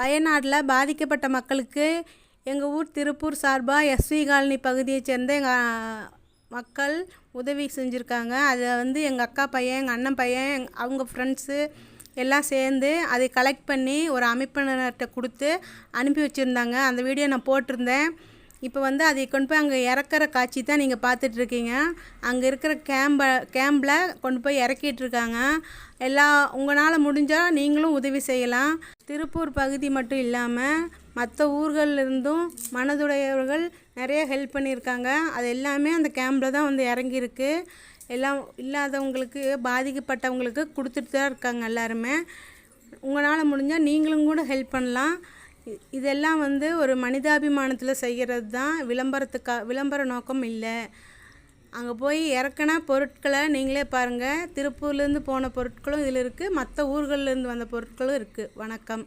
வயநாட்டில் பாதிக்கப்பட்ட மக்களுக்கு எங்கள் ஊர் திருப்பூர் சார்பாக எஸ்வி காலனி பகுதியை சேர்ந்த எங்கள் மக்கள் உதவி செஞ்சுருக்காங்க. அதை வந்து எங்கள் அக்கா பையன், எங்கள் அண்ணன் பையன், அவங்க ஃப்ரெண்ட்ஸு எல்லாம் சேர்ந்து அதை கலெக்ட் பண்ணி ஒரு அமைப்பினர்கிட்ட கொடுத்து அனுப்பி வச்சுருந்தாங்க. அந்த வீடியோ நான் போட்டிருந்தேன். இப்போ வந்து அதை கொண்டு போய் அங்கே இறக்குற காட்சி தான் நீங்கள் பார்த்துட்ருக்கீங்க. அங்கே இருக்கிற கேம்பில் கொண்டு போய் இறக்கிட்டுருக்காங்க. உங்களால் முடிஞ்சால் நீங்களும் உதவி செய்யலாம். திருப்பூர் பகுதி மட்டும் இல்லாமல் மற்ற ஊர்களிலிருந்தும் மனதுடையவர்கள் நிறைய ஹெல்ப் பண்ணியிருக்காங்க. அது எல்லாமே அந்த கேம்பில் தான் வந்து இறங்கியிருக்கு. எல்லாம் இல்லாதவங்களுக்கு, பாதிக்கப்பட்டவங்களுக்கு கொடுத்துட்டு தான் இருக்காங்க எல்லாருமே. உங்களால் முடிஞ்சால் நீங்களும் கூட ஹெல்ப் பண்ணலாம். இதெல்லாம் வந்து ஒரு மனிதாபிமானத்தில் செய்கிறது தான், விளம்பர நோக்கம் இல்லை. அங்கே போய் இறக்குன பொருட்களை நீங்களே பாருங்கள். திருப்பூர்லேருந்து போன பொருட்களும் இதில் இருக்குது, மற்ற ஊர்கள்லேருந்து வந்த பொருட்களும் இருக்குது. வணக்கம்.